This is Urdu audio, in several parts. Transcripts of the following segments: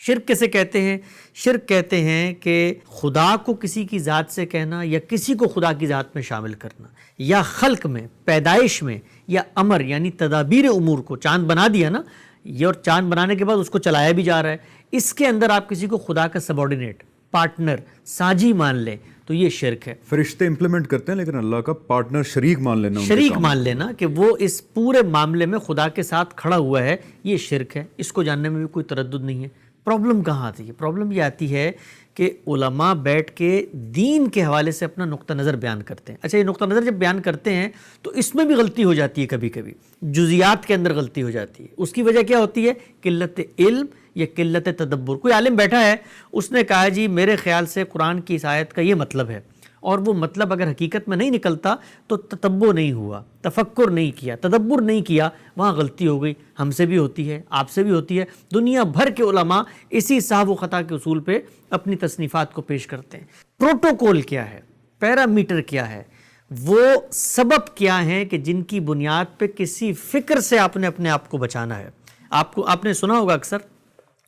شرک کیسے کہتے ہیں؟ شرک کہتے ہیں کہ خدا کو کسی کی ذات سے کہنا یا کسی کو خدا کی ذات میں شامل کرنا، یا خلق میں، پیدائش میں، یا امر یعنی تدابیر امور کو، چاند بنا دیا نا، یہ اور چاند بنانے کے بعد اس کو چلایا بھی جا رہا ہے، اس کے اندر آپ کسی کو خدا کا سبارڈینیٹ، پارٹنر، ساجی مان لیں تو یہ شرک ہے۔ فرشتے امپلیمنٹ کرتے ہیں لیکن اللہ کا پارٹنر شریک مان لینا، شریک مان لینا کہ وہ اس پورے معاملے میں خدا کے ساتھ کھڑا ہوا ہے، یہ شرک ہے۔ اس کو جاننے میں بھی کوئی تردد نہیں ہے۔ پرابلم کہاں آتی ہے؟ پرابلم یہ آتی ہے کہ علماء بیٹھ کے دین کے حوالے سے اپنا نقطہ نظر بیان کرتے ہیں۔ اچھا، یہ نقطہ نظر جب بیان کرتے ہیں تو اس میں بھی غلطی ہو جاتی ہے، کبھی کبھی جزیات کے اندر غلطی ہو جاتی ہے۔ اس کی وجہ کیا ہوتی ہے؟ قلت علم یا قلت تدبر۔ کوئی عالم بیٹھا ہے، اس نے کہا جی میرے خیال سے قرآن کی اس آیت کا یہ مطلب ہے، اور وہ مطلب اگر حقیقت میں نہیں نکلتا تو تتبع نہیں ہوا، تفکر نہیں کیا، تدبر نہیں کیا، وہاں غلطی ہو گئی۔ ہم سے بھی ہوتی ہے، آپ سے بھی ہوتی ہے، دنیا بھر کے علماء اسی صحو و خطا کے اصول پہ اپنی تصنیفات کو پیش کرتے ہیں۔ پروٹوکول کیا ہے؟ پیرامیٹر کیا ہے؟ وہ سبب کیا ہیں کہ جن کی بنیاد پہ کسی فکر سے آپ نے اپنے آپ کو بچانا ہے؟ آپ نے سنا ہوگا اکثر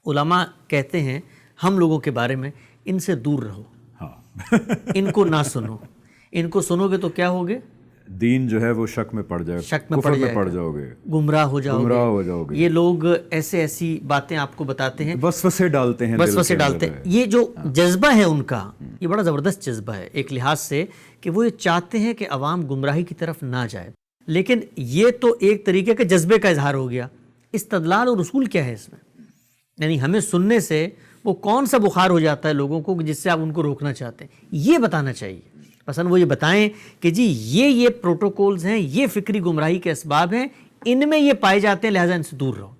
علماء کہتے ہیں ہم لوگوں کے بارے میں، ان سے دور رہو، ان کو نہ سنو، ان کو سنو گے تو کیا ہوگے؟ دین جو ہے وہ شک میں پڑ جائے، شک میں پڑ جاؤ گے، گمراہ ہو جاؤ گے۔ یہ لوگ ایسی باتیں آپ کو بتاتے ہیں، وسوسے ڈالتے ہیں، یہ جو جذبہ ہے ان کا، یہ بڑا زبردست جذبہ ہے ایک لحاظ سے، کہ وہ یہ چاہتے ہیں کہ عوام گمراہی کی طرف نہ جائے۔ لیکن یہ تو ایک طریقے کے جذبے کا اظہار ہو گیا۔ استدلال اور اصول کیا ہے اس میں؟ یعنی ہمیں سننے سے وہ کون سا بخار ہو جاتا ہے لوگوں کو جس سے آپ ان کو روکنا چاہتے ہیں، یہ بتانا چاہیے۔ مثلا وہ یہ بتائیں کہ جی یہ پروٹوکولز ہیں، یہ فکری گمراہی کے اسباب ہیں، ان میں یہ پائے جاتے ہیں، لہٰذا ان سے دور رہو۔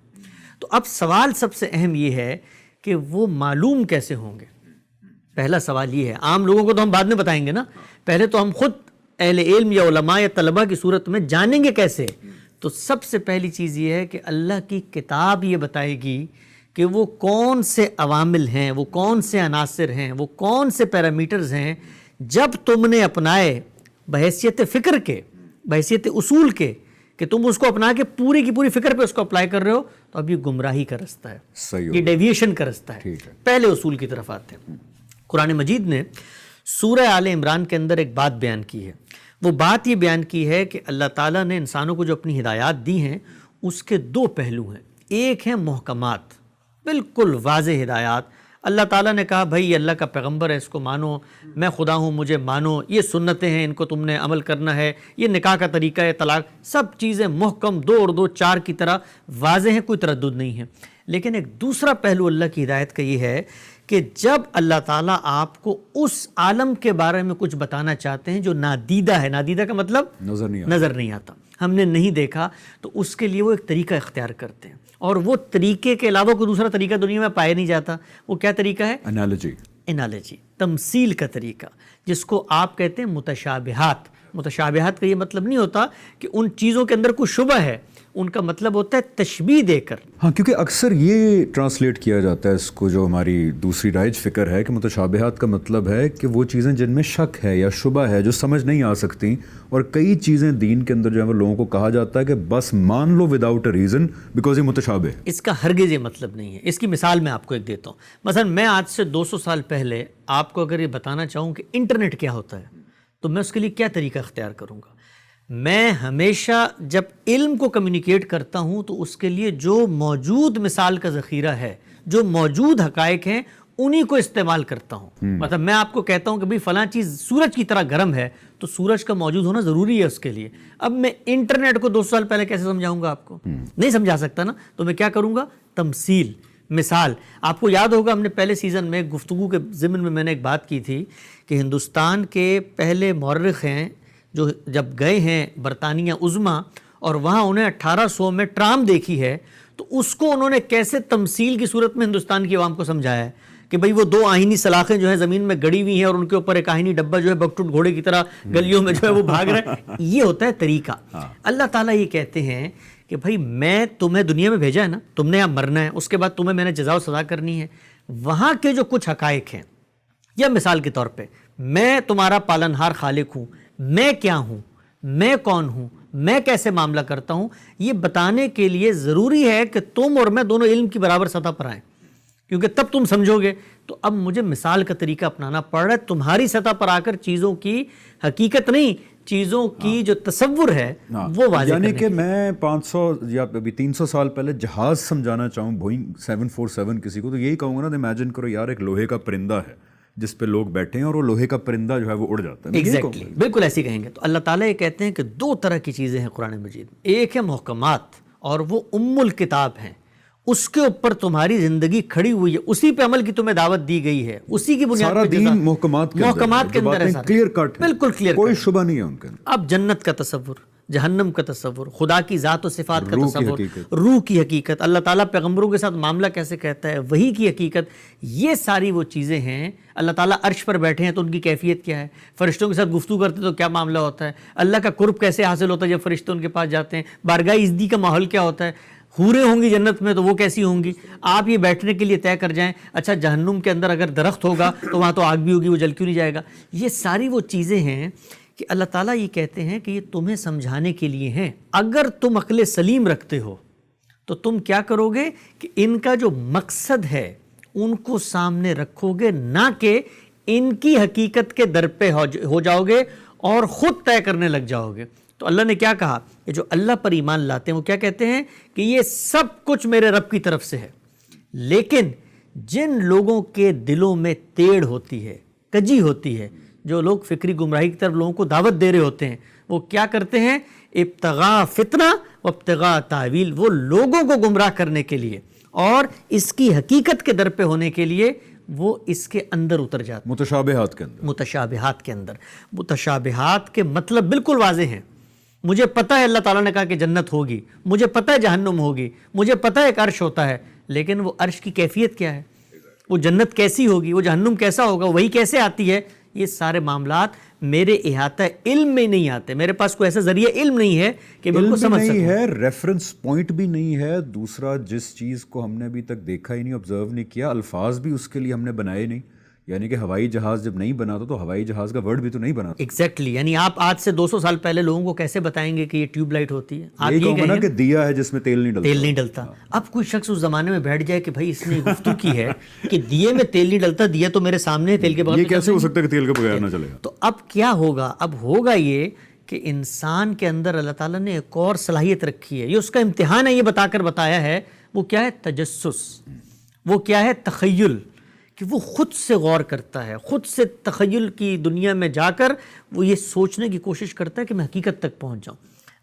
تو اب سوال سب سے اہم یہ ہے کہ وہ معلوم کیسے ہوں گے؟ پہلا سوال یہ ہے۔ عام لوگوں کو تو ہم بعد میں بتائیں گے نا، پہلے تو ہم خود اہل علم یا علماء یا طلباء کی صورت میں جانیں گے کیسے؟ تو سب سے پہلی چیز یہ ہے کہ اللہ کی کتاب یہ بتائے گی کہ وہ کون سے عوامل ہیں، وہ کون سے عناصر ہیں، وہ کون سے پیرامیٹرز ہیں، جب تم نے اپنائے بحیثیت فکر کے، بحیثیت اصول کے، کہ تم اس کو اپنا کے پوری کی پوری فکر پہ اس کو اپلائی کر رہے ہو، تو اب یہ گمراہی کا رستہ ہے، یہ ڈیویشن کا رستہ ہے۔ پہلے اصول کی طرف آتے ہیں۔ قرآن مجید نے سورہ آل عمران کے اندر ایک بات بیان کی ہے۔ وہ بات یہ بیان کی ہے کہ اللہ تعالیٰ نے انسانوں کو جو اپنی ہدایات دی ہیں اس کے دو پہلو ہیں۔ ایک ہیں محکمات، بالکل واضح ہدایات۔ اللہ تعالیٰ نے کہا بھائی یہ اللہ کا پیغمبر ہے، اس کو مانو، میں خدا ہوں مجھے مانو، یہ سنتیں ہیں ان کو تم نے عمل کرنا ہے، یہ نکاح کا طریقہ ہے، طلاق، سب چیزیں محکم 2 اور 2 4 کی طرح واضح ہیں، کوئی تردد نہیں ہے۔ لیکن ایک دوسرا پہلو اللہ کی ہدایت کا یہ ہے کہ جب اللہ تعالیٰ آپ کو اس عالم کے بارے میں کچھ بتانا چاہتے ہیں جو نادیدہ ہے، نادیدہ کا مطلب نظر نہیں آتا، ہم نے نہیں دیکھا، تو اس کے لیے وہ ایک طریقہ اختیار کرتے ہیں، اور وہ طریقے کے علاوہ کوئی دوسرا طریقہ دنیا میں پایا نہیں جاتا۔ وہ کیا طریقہ ہے؟ انالوجی، تمثیل کا طریقہ، جس کو آپ کہتے ہیں متشابہات۔ متشابہات کا یہ مطلب نہیں ہوتا کہ ان چیزوں کے اندر کوئی شبہ ہے، ان کا مطلب ہوتا ہے تشبیہ دے کر۔ ہاں، کیونکہ اکثر یہ ٹرانسلیٹ کیا جاتا ہے اس کو، جو ہماری دوسری رائج فکر ہے، کہ متشابہات کا مطلب ہے کہ وہ چیزیں جن میں شک ہے یا شبہ ہے، جو سمجھ نہیں آ سکتی، اور کئی چیزیں دین کے اندر جو ہے وہ لوگوں کو کہا جاتا ہے کہ بس مان لو وداؤٹ اے ریزن بیکاز یہ متشابہ ہے۔ اس کا ہرگز یہ مطلب نہیں ہے۔ اس کی مثال میں آپ کو ایک دیتا ہوں۔ مثلا میں آج سے 200 سال پہلے آپ کو اگر یہ بتانا چاہوں کہ انٹرنیٹ کیا ہوتا ہے، تو میں اس کے لیے کیا طریقہ اختیار کروں گا؟ میں ہمیشہ جب علم کو کمیونیکیٹ کرتا ہوں تو اس کے لیے جو موجود مثال کا ذخیرہ ہے، جو موجود حقائق ہیں، انہی کو استعمال کرتا ہوں۔ مطلب میں آپ کو کہتا ہوں کہ بھئی فلاں چیز سورج کی طرح گرم ہے، تو سورج کا موجود ہونا ضروری ہے اس کے لیے۔ اب میں انٹرنیٹ کو 200 سال پہلے کیسے سمجھاؤں گا آپ کو؟ نہیں سمجھا سکتا نا، تو میں کیا کروں گا؟ تمثیل، مثال۔ آپ کو یاد ہوگا ہم نے پہلے سیزن میں گفتگو کے ضمن میں نے ایک بات کی تھی کہ ہندوستان کے پہلے مورخ ہیں جو جب گئے ہیں برطانیہ عظمیٰ، اور وہاں انہیں 1800 میں ٹرام دیکھی ہے، تو اس کو انہوں نے کیسے تمثیل کی صورت میں ہندوستان کی عوام کو سمجھایا ہے کہ بھئی وہ 2 آہینی سلاخیں جو ہیں زمین میں گڑی ہوئی ہیں، اور ان کے اوپر ایک آہینی ڈبہ جو ہے بکٹوٹ گھوڑے کی طرح گلیوں میں جو ہے وہ بھاگ رہا ہے۔ یہ ہوتا ہے طریقہ۔ اللہ تعالیٰ یہ کہتے ہیں کہ بھئی میں تمہیں دنیا میں بھیجا ہے نا، تم نے یہاں مرنا ہے، اس کے بعد تمہیں میں نے جزا و سزا کرنی ہے۔ وہاں کے جو کچھ حقائق ہیں، یا مثال کے طور پہ میں تمہارا پالنہار خالق ہوں، میں کیا ہوں، میں کون ہوں، میں کیسے معاملہ کرتا ہوں، یہ بتانے کے لیے ضروری ہے کہ تم اور میں دونوں علم کی برابر سطح پر آئیں۔ کیونکہ تب تم سمجھو گے. تو اب مجھے مثال کا طریقہ اپنانا پڑ رہا ہے تمہاری سطح پر آ کر چیزوں کی حقیقت نہیں، چیزوں کی جو تصور ہے وہ واضح یعنی کہ میں 500 یا ابھی 300 سال پہلے جہاز سمجھانا چاہوں بوئنگ 747 کسی کو، تو یہی کہوں گا نا، امیجن کرو یار ایک لوہے کا پرندہ ہے جس پہ لوگ بیٹھے ہیں اور وہ لوہے کا پرندہ جو ہے وہ اڑ جاتا ہے. ایگزیکٹلی بالکل ایسے کہیں گے. تو اللہ تعالیٰ یہ کہتے ہیں کہ دو طرح کی چیزیں ہیں قرآن مجید میں. ایک ہے محکمات اور وہ الکتاب ہیں، اس کے اوپر تمہاری زندگی کھڑی ہوئی ہے، اسی پہ عمل کی تمہیں دعوت دی گئی ہے، اسی کی بنیاد سارا پہ دین محکمات کے اندر ہے، کلیئر کٹ، بالکل کلیئر، کوئی شبہ نہیں ہے ان کے اندر. اب جنت کا تصور، جہنم کا تصور، خدا کی ذات و صفات کا تصور، روح کی حقیقت، اللہ تعالیٰ پیغمبروں کے ساتھ معاملہ کیسے کہتا ہے، وحی کی حقیقت، یہ ساری وہ چیزیں ہیں. اللہ تعالیٰ عرش پر بیٹھے ہیں تو ان کی کیفیت کیا ہے، فرشتوں کے ساتھ گفتگو کرتے تو کیا معاملہ ہوتا ہے، اللہ کا قرب کیسے حاصل ہوتا ہے جب فرشتے ان کے پاس جاتے ہیں، بارگاہ عزتی کا ماحول کیا ہوتا ہے، حوریں ہوں گی جنت میں تو وہ کیسی ہوں گی. آپ یہ بیٹھنے کے لیے طے کر جائیں. اچھا جہنم کے اندر اگر درخت ہوگا تو وہاں تو آگ بھی ہوگی، وہ جل کیوں نہیں جائے گا. یہ ساری وہ چیزیں ہیں کہ اللہ تعالیٰ یہ کہتے ہیں کہ یہ تمہیں سمجھانے کے لیے ہیں. اگر تم عقل سلیم رکھتے ہو تو تم کیا کرو گے کہ ان کا جو مقصد ہے ان کو سامنے رکھو گے، نہ کہ ان کی حقیقت کے در پہ ہو جاؤ گے اور خود طے کرنے لگ جاؤ گے. تو اللہ نے کیا کہا کہ جو اللہ پر ایمان لاتے ہیں وہ کیا کہتے ہیں کہ یہ سب کچھ میرے رب کی طرف سے ہے. لیکن جن لوگوں کے دلوں میں تیڑ ہوتی ہے، کجی ہوتی ہے، جو لوگ فکری گمراہی کی طرف لوگوں کو دعوت دے رہے ہوتے ہیں، وہ کیا کرتے ہیں، ابتغاء فتنہ و ابتغاء تعویل، وہ لوگوں کو گمراہ کرنے کے لیے اور اس کی حقیقت کے در پہ ہونے کے لیے وہ اس کے اندر اتر جاتے ہیں، متشابہات کے اندر. متشابہات کے اندر. متشابہات کے مطلب بالکل واضح ہیں. مجھے پتہ ہے اللہ تعالیٰ نے کہا کہ جنت ہوگی، مجھے پتہ ہے جہنم ہوگی، مجھے پتہ ہے ایک عرش ہوتا ہے، لیکن وہ عرش کی کیفیت کیا ہے، وہ جنت کیسی ہوگی، وہ جہنم کیسا ہوگا، وہی کیسے آتی ہے، یہ سارے معاملات میرے احاطہ علم میں نہیں آتے. میرے پاس کوئی ایسا ذریعہ علم نہیں ہے کہ میں ان کو سمجھ سکوں. نہیں ہے، ریفرنس پوائنٹ بھی نہیں ہے. دوسرا، جس چیز کو ہم نے ابھی تک دیکھا ہی نہیں، آبزرو نہیں کیا، الفاظ بھی اس کے لیے ہم نے بنائے نہیں. یعنی کہ ہوائی جہاز جب نہیں بنا تو ہوائی جہاز کا ورڈ بھی تو نہیں بنا. ایگزیکٹلی. یعنی آپ آج سے 200 سال پہلے لوگوں کو کیسے بتائیں گے کہ یہ ٹیوب لائٹ ہوتی ہے؟ آپ یہ کہوں نا کہ دیا ہے جس میں تیل نہیں ڈلتا. اب کوئی شخص اس زمانے میں بیٹھ جائے کہ بھائی اس نے گفتگو کی ہے کہ دیے میں تیل نہیں ڈلتا، دیا تو میرے سامنے ہے، تیل کے بغیر یہ کیسے ہو سکتا ہے کہ تیل کے بغیر نہ چلے گا؟ تو اب کیا ہوگا؟ اب ہوگا یہ کہ انسان کے اندر اللہ تعالیٰ نے ایک اور صلاحیت رکھی ہے، یہ اس کا امتحان ہے، یہ بتا کر بتایا ہے. وہ کیا ہے؟ تجسس. وہ کیا ہے؟ تخیل. کہ وہ خود سے غور کرتا ہے، خود سے تخیل کی دنیا میں جا کر وہ یہ سوچنے کی کوشش کرتا ہے کہ میں حقیقت تک پہنچ جاؤں.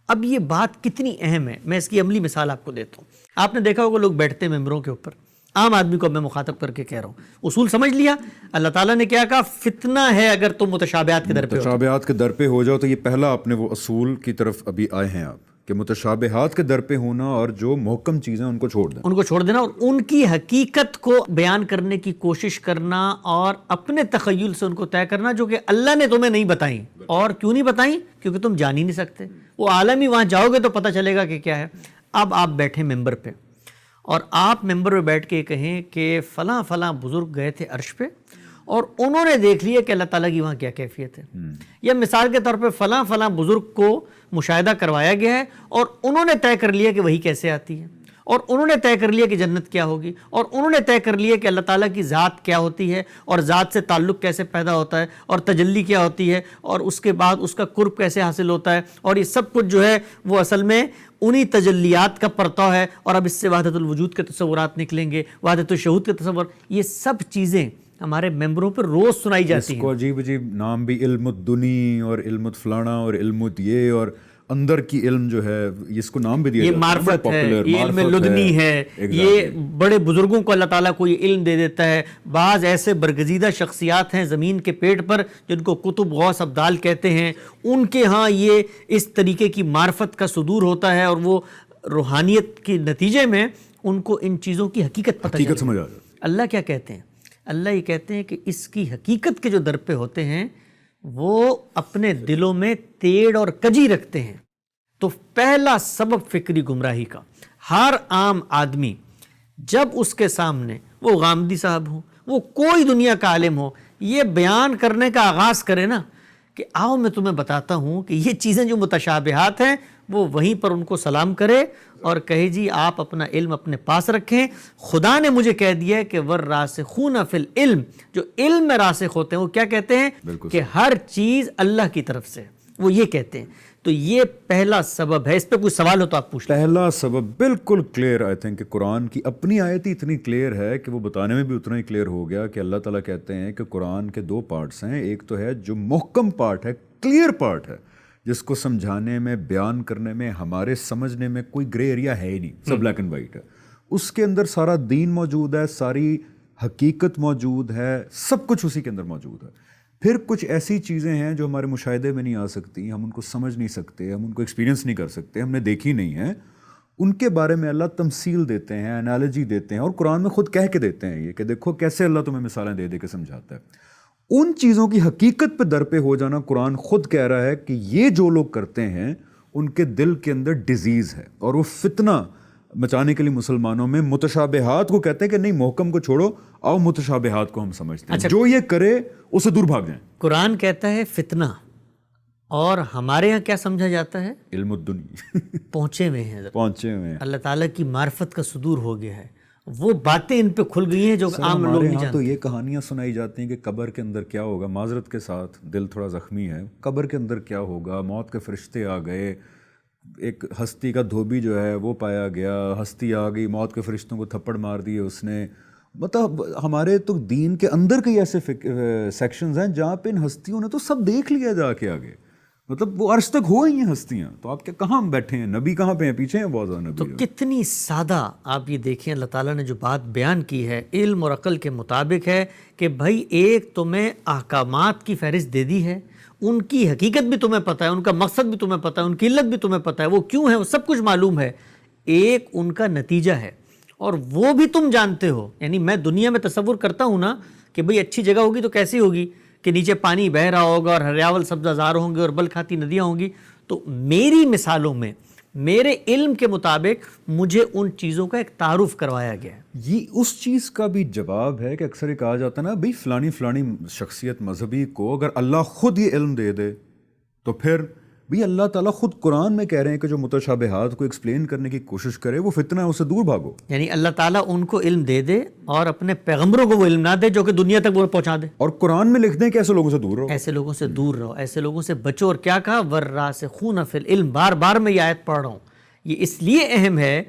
اب یہ بات کتنی اہم ہے، میں اس کی عملی مثال آپ کو دیتا ہوں. آپ نے دیکھا ہوگا لوگ بیٹھتے ہیں ممبروں کے اوپر، عام آدمی کو میں مخاطب کر کے کہہ رہا ہوں، اصول سمجھ لیا. اللہ تعالیٰ نے کیا کہا؟ فتنہ ہے اگر تم متشابہات کے در پہ متشابہات کے در پہ ہو جاؤ. تو یہ پہلا آپ نے وہ اصول کی طرف ابھی آئے ہیں آپ کہ متشابہات کے در پہ ہونا اور جو محکم چیزیں ان کو چھوڑ دینا اور ان کی حقیقت کو بیان کرنے کی کوشش کرنا اور اپنے تخیل سے ان کو طے کرنا جو کہ اللہ نے تمہیں نہیں بتائیں. اور کیوں نہیں بتائیں؟ کیونکہ تم جان ہی نہیں سکتے. وہ عالم ہی وہاں جاؤ گے تو پتہ چلے گا کہ کیا ہے. اب آپ بیٹھے ممبر پہ اور آپ ممبر پہ بیٹھ کے کہیں کہ فلاں فلاں بزرگ گئے تھے عرش پہ اور انہوں نے دیکھ لیا کہ اللہ تعالیٰ کی وہاں کیا کیفیت ہے. یا مثال کے طور پہ فلاں فلاں بزرگ کو مشاہدہ کروایا گیا ہے اور انہوں نے طے کر لیا کہ وہی کیسے آتی ہے، اور انہوں نے طے کر لیا کہ جنت کیا ہوگی، اور انہوں نے طے کر لیا کہ اللہ تعالیٰ کی ذات کیا ہوتی ہے اور ذات سے تعلق کیسے پیدا ہوتا ہے اور تجلی کیا ہوتی ہے اور اس کے بعد اس کا قرب کیسے حاصل ہوتا ہے. اور یہ سب کچھ جو ہے وہ اصل میں انہی تجلیات کا پرتو ہے. اور اب اس سے وحدت الوجود کے تصورات نکلیں گے، وحدت الشہود کے تصور. یہ سب چیزیں ہمارے ممبروں پر روز سنائی جاتی ہیں. اس کو عجیب عجیب نام بھی، علم الدنی اور علم الفلانا اور علم یہ اور اندر کی علم جو ہے اس کو نام بھی دیا یہ معرفت ہے، یہ علم لدنی ہے. یہ بڑے بزرگوں کو اللہ تعالیٰ کو یہ علم دے دیتا ہے. بعض ایسے برگزیدہ شخصیات ہیں زمین کے پیٹ پر جن کو کتب غوث ابدال کہتے ہیں، ان کے ہاں یہ اس طریقے کی معرفت کا صدور ہوتا ہے اور وہ روحانیت کے نتیجے میں ان کو ان چیزوں کی حقیقت سمجھ آ جاتی. اللہ کیا کہتے ہیں؟ اللہ یہ کہتے ہیں کہ اس کی حقیقت کے جو در پہ ہوتے ہیں وہ اپنے دلوں میں تیڑ اور کجی رکھتے ہیں. تو پہلا سبب فکری گمراہی کا، ہر عام آدمی جب اس کے سامنے وہ غامدی صاحب ہوں، وہ کوئی دنیا کا عالم ہو، یہ بیان کرنے کا آغاز کرے نا کہ آؤ میں تمہیں بتاتا ہوں کہ یہ چیزیں جو متشابہات ہیں وہ وہیں پر ان کو سلام کرے اور کہے جی آپ اپنا علم اپنے پاس رکھیں، خدا نے مجھے کہہ دیا ہے کہ والراسخون فی العلم، جو علم میں راسخ ہوتے ہیں وہ کیا کہتے ہیں کہ ہر چیز اللہ کی طرف سے، وہ یہ کہتے ہیں۔ تو یہ پہلا سبب ہے۔ اس پہ کوئی سوال ہو تو آپ پوچھ لیں۔ پہلا سبب بالکل کلیئر، آئی تھنک کہ قرآن کی اپنی آیت ہی اتنی کلیئر ہے کہ وہ بتانے میں بھی اتنا ہی کلیئر ہو گیا کہ اللہ تعالیٰ کہتے ہیں کہ قرآن کے دو پارٹس ہیں، ایک تو ہے جو محکم پارٹ ہے، کلیئر پارٹ ہے، جس کو سمجھانے میں، بیان کرنے میں، ہمارے سمجھنے میں کوئی گرے ایریا ہے ہی نہیں، سب بلیک اینڈ وائٹ ہے، اس کے اندر سارا دین موجود ہے، ساری حقیقت موجود ہے، سب کچھ اسی کے اندر موجود ہے۔ پھر کچھ ایسی چیزیں ہیں جو ہمارے مشاہدے میں نہیں آ سکتی، ہم ان کو سمجھ نہیں سکتے، ہم ان کو ایکسپیرینس نہیں کر سکتے، ہم نے دیکھی نہیں ہیں، ان کے بارے میں اللہ تمثیل دیتے ہیں، انالوجی دیتے ہیں، اور قرآن میں خود کہہ کے دیتے ہیں یہ کہ دیکھو کیسے اللہ تمہیں مثالیں دے دے کے سمجھاتا ہے۔ ان چیزوں کی حقیقت پہ در پہ ہو جانا، قرآن خود کہہ رہا ہے کہ یہ جو لوگ کرتے ہیں ان کے دل کے اندر ڈیزیز ہے، اور وہ فتنہ مچانے کے لیے مسلمانوں میں متشابہات کو کہتے ہیں کہ نہیں، محکم کو چھوڑو، آؤ متشابہات کو ہم سمجھتے ہیں، جو یہ کرے اسے دور بھاگ جائیں۔ قرآن کہتا ہے فتنہ، اور ہمارے ہاں کیا سمجھا جاتا ہے؟ علم الدنیا پہنچے ہوئے ہیں، پہنچے ہوئے ہیں، اللہ تعالیٰ کی معرفت کا صدور ہو گیا ہے، وہ باتیں ان پہ کھل گئی ہیں جو عام لوگ نہیں جانتے۔ تو یہ کہانیاں سنائی جاتی ہیں کہ قبر کے اندر کیا ہوگا، معذرت کے ساتھ دل تھوڑا زخمی ہے، قبر کے اندر کیا ہوگا، موت کے فرشتے آ گئے، ایک ہستی کا دھوبی جو ہے وہ پایا گیا، ہستی آ گئی، موت کے فرشتوں کو تھپڑ مار دیے اس نے۔ مطلب ہمارے تو دین کے اندر کئی ایسے سیکشنز ہیں جہاں پہ ان ہستیوں نے تو سب دیکھ لیا جا کے آگے، مطلب وہ عرش تک ہو ہی ہیں ہستیاں، تو آپ کیا کہاں بیٹھے ہیں، نبی کہاں پہ ہیں، پیچھے ہیں بہت زیادہ تو نبی۔ کتنی سادہ آپ یہ دیکھیں، اللہ تعالیٰ نے جو بات بیان کی ہے علم اور عقل کے مطابق ہے کہ بھائی ایک تمہیں احکامات کی فہرست دے دی ہے، ان کی حقیقت بھی تمہیں پتہ ہے، ان کا مقصد بھی تمہیں پتہ ہے، ان کی علت بھی تمہیں پتہ ہے، وہ کیوں ہے وہ سب کچھ معلوم ہے، ایک ان کا نتیجہ ہے اور وہ بھی تم جانتے ہو۔ یعنی میں دنیا میں تصور کرتا ہوں نا کہ بھئی اچھی جگہ ہوگی تو کیسی ہوگی کہ نیچے پانی بہہ رہا ہوگا اور ہریاول سبزہ زار ہوں گے اور بل کھاتی ندیاں ہوں گی، تو میری مثالوں میں میرے علم کے مطابق مجھے ان چیزوں کا ایک تعارف کروایا گیا ہے۔ یہ اس چیز کا بھی جواب ہے کہ اکثر یہ کہا جاتا ہے نا بھئی فلانی شخصیت مذہبی کو اگر اللہ خود یہ علم دے دے تو پھر بھی اللہ تعالیٰ خود قرآن میں کہہ رہے ہیں کہ جو متشابہات کو ایکسپلین کرنے کی کوشش کرے وہ فتنہ ہے، اسے دور بھاگو۔ یعنی اللہ تعالیٰ ان کو علم دے دے اور اپنے پیغمبروں کو وہ علم نہ دے جو کہ دنیا تک وہ پہنچا دے، اور قرآن میں لکھ دیں کہ ایسے لوگوں سے دور رہو، ایسے لوگوں سے دور رہو، ایسے لوگوں سے بچو۔ اور کیا کہا؟ والراسخون فی العلم، بار بار میں یہ آیت پڑھ رہا ہوں، یہ اس لیے اہم ہے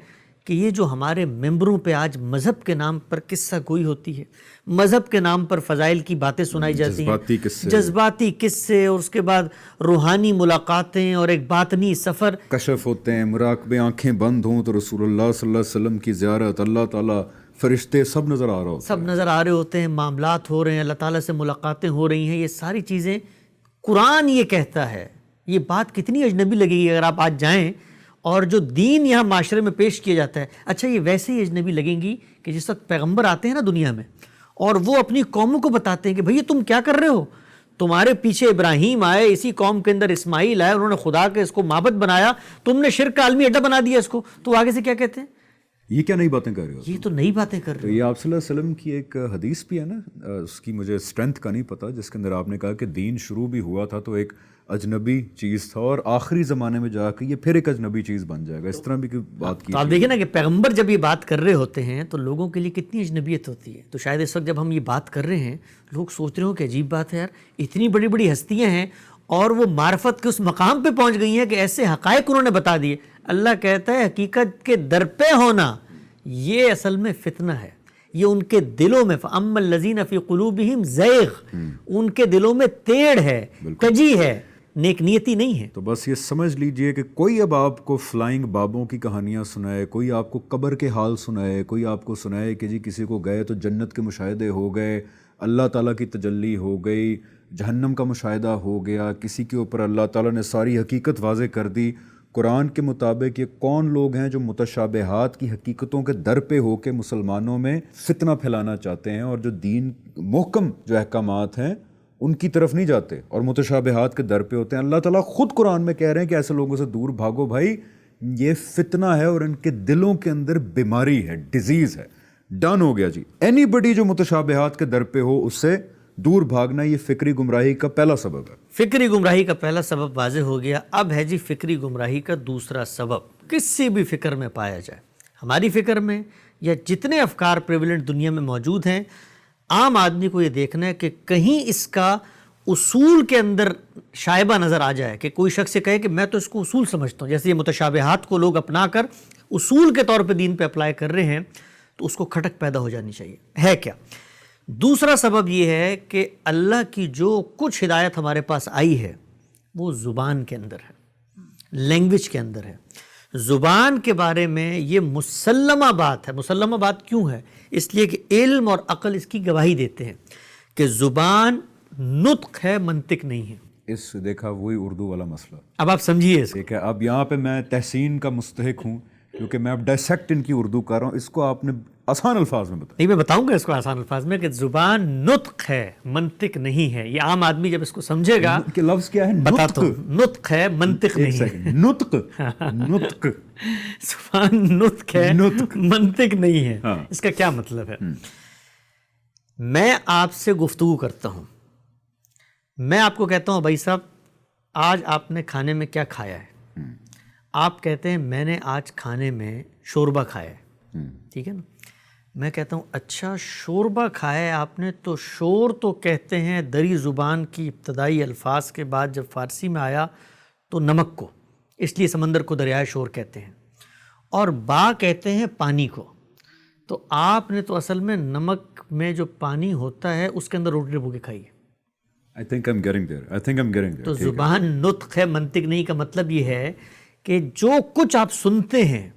کہ یہ جو ہمارے ممبروں پہ آج مذہب کے نام پر قصہ گوئی ہوتی ہے، مذہب کے نام پر فضائل کی باتیں سنائی جاتی ہیں، جذباتی قصے، اور اس کے بعد روحانی ملاقاتیں اور ایک باطنی سفر، کشف ہوتے ہیں، مراقبے، آنکھیں بند ہوں تو رسول اللہ صلی اللہ علیہ وسلم کی زیارت، اللہ تعالیٰ، فرشتے، سب نظر آ رہا ہوتا ہے، سب نظر آ رہے ہوتے ہیں، معاملات ہو رہے ہیں، اللہ تعالیٰ سے ملاقاتیں ہو رہی ہیں، یہ ساری چیزیں قرآن یہ کہتا ہے۔ یہ بات کتنی اجنبی لگے گی اگر آپ آج جائیں اور جو دین یہاں معاشرے میں پیش کیا جاتا ہے، اچھا یہ ویسے ہی اجنبی لگیں گی کہ جس وقت پیغمبر آتے ہیں نا دنیا میں اور وہ اپنی قوموں کو بتاتے ہیں کہ بھئی تم کیا کر رہے ہو، تمہارے پیچھے ابراہیم آئے، اسی قوم کے اندر اسماعیل آئے، انہوں نے خدا کے اس کو معبد بنایا، تم نے شرک کا عالمی اڈا بنا دیا اس کو، تو آگے سے کیا کہتے ہیں؟ یہ کیا نئی باتیں کر رہے ہو؟ یہ تو نئی باتیں کر رہے یہ آپ صلی اللہ علیہ وسلم کی ایک حدیث بھی ہے نا، اس کی مجھے اسٹرینتھ کا نہیں پتا، جس کے اندر آپ نے کہا کہ دین شروع بھی ہوا تھا تو ایک اجنبی چیز تھا اور آخری زمانے میں جا کے یہ پھر ایک اجنبی چیز بن جائے گا، اس طرح بھی بات کی۔ تو آپ دیکھیں نا کہ پیغمبر جب یہ بات کر رہے ہوتے ہیں تو لوگوں کے لیے کتنی اجنبیت ہوتی ہے۔ تو شاید اس وقت جب ہم یہ بات کر رہے ہیں لوگ سوچ رہے ہوں کہ عجیب بات ہے یار، اتنی بڑی بڑی ہستیاں ہیں اور وہ معرفت کے اس مقام پہ پہنچ گئی ہیں کہ ایسے حقائق انہوں نے بتا دیے۔ اللہ کہتا ہے حقیقت کے در پہ ہونا یہ اصل میں فتنہ ہے، یہ ان کے دلوں میں فَأَمَّا الَّذِينَ فِي قُلُوبِهِمْ زَيْغٌ، ان کے دلوں میں ٹیڑھ ہے، کجی ہے، نیک نیتی نہیں ہے۔ تو بس یہ سمجھ لیجئے کہ کوئی اب آپ کو فلائنگ بابوں کی کہانیاں سنائے، کوئی آپ کو قبر کے حال سنائے، کوئی آپ کو سنائے کہ جی کسی کو گئے تو جنت کے مشاہدے ہو گئے، اللہ تعالیٰ کی تجلی ہو گئی، جہنم کا مشاہدہ ہو گیا، کسی کے اوپر اللہ تعالیٰ نے ساری حقیقت واضح کر دی۔ قرآن کے مطابق یہ کون لوگ ہیں جو متشابہات کی حقیقتوں کے در پہ ہو کے مسلمانوں میں فتنہ پھیلانا چاہتے ہیں اور جو دین محکم جو احکامات ہیں ان کی طرف نہیں جاتے اور متشابہات کے در پہ ہوتے ہیں۔ اللہ تعالیٰ خود قرآن میں کہہ رہے ہیں کہ ایسے لوگوں سے دور بھاگو بھائی، یہ فتنہ ہے اور ان کے دلوں کے اندر بیماری ہے، ڈیزیز ہے۔ ڈن ہو گیا جی، اینی بڈی جو متشابہات کے در پہ ہو اس سے دور بھاگنا یہ فکری گمراہی کا پہلا سبب ہے. فکری گمراہی کا پہلا سبب واضح ہو گیا. اب ہے جی فکری گمراہی کا دوسرا سبب. کسی بھی فکر میں پایا جائے، ہماری فکر میں یا جتنے افکار پریویلنٹ دنیا میں موجود ہیں، عام آدمی کو یہ دیکھنا ہے کہ کہیں اس کا اصول کے اندر شائبہ نظر آ جائے، کہ کوئی شخص یہ کہے کہ میں تو اس کو اصول سمجھتا ہوں. جیسے یہ متشابہات کو لوگ اپنا کر اصول کے طور پہ دین پہ اپلائی کر رہے ہیں، تو اس کو کھٹک پیدا ہو جانی چاہیے. ہے کیا؟ دوسرا سبب یہ ہے کہ اللہ کی جو کچھ ہدایت ہمارے پاس آئی ہے وہ زبان کے اندر ہے، لینگویج کے اندر ہے. زبان کے بارے میں یہ مسلمہ بات ہے. مسلمہ بات کیوں ہے؟ اس لیے کہ علم اور عقل اس کی گواہی دیتے ہیں کہ زبان نطق ہے، منطق نہیں ہے. اس دیکھا وہی اردو والا مسئلہ. اب آپ سمجھیے اس کو. ٹھیک ہے، اب یہاں پہ میں تحسین کا مستحق ہوں کیونکہ میں اب ڈائسیکٹ ان کی اردو کر رہا ہوں. اس کو آپ نے آسان الفاظ میں بتایا. نہیں، میں بتاؤں گا اس کو آسان الفاظ میں کہ زبان نطق ہے، منطق نہیں ہے. یہ عام آدمی جب اس کو سمجھے گا، کہ لفظ کیا ہے؟ بتاتا ہوں. نطق ہے، منطق نہیں ہے. نطق نطق زبان نطق ہے، منطق نہیں ہے. ہاں. اس کا کیا مطلب ہے؟ میں آپ سے گفتگو کرتا ہوں، میں آپ کو کہتا ہوں بھائی صاحب آج آپ نے کھانے میں کیا کھایا ہے؟ آپ کہتے ہیں میں نے آج کھانے میں شوربہ کھایا ہے. ٹھیک ہے نا؟ میں کہتا ہوں اچھا شوربہ کھایا ہے آپ نے، تو شور تو کہتے ہیں دری زبان کی ابتدائی الفاظ کے بعد جب فارسی میں آیا تو نمک کو، اس لیے سمندر کو دریائے شور کہتے ہیں. اور با کہتے ہیں پانی کو. تو آپ نے تو اصل میں نمک میں جو پانی ہوتا ہے اس کے اندر روٹی ڈبو کے کھائی ہے. I think I'm getting there. تو زبان نطق ہے، منطق نہیں کا مطلب یہ ہے کہ جو کچھ آپ سنتے ہیں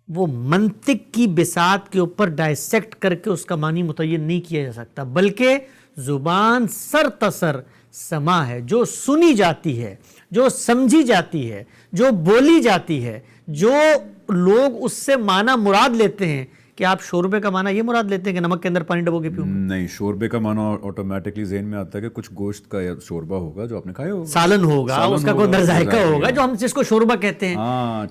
وہ منطق کی بساط کے اوپر ڈائسیکٹ کر کے اس کا معنی متعین نہیں کیا جا سکتا، بلکہ زبان سر تسر سما ہے، جو سنی جاتی ہے، جو سمجھی جاتی ہے، جو بولی جاتی ہے، جو لوگ اس سے معنی مراد لیتے ہیں. کہ آپ شوربے کا معنی یہ مراد لیتے ہیں کہ نمک کے اندر پانی ڈبو کے پیوں؟ نہیں، شوربے کا معنی آٹومیٹکلی ذہن میں آتا ہے کہ کچھ گوشت کا شوربہ ہوگا جو آپ نے کھایا ہوگا، سالن ہوگا، اس کا کوئی اندر ذائقہ ہوگا جو ہم جس کو شوربہ کہتے ہیں.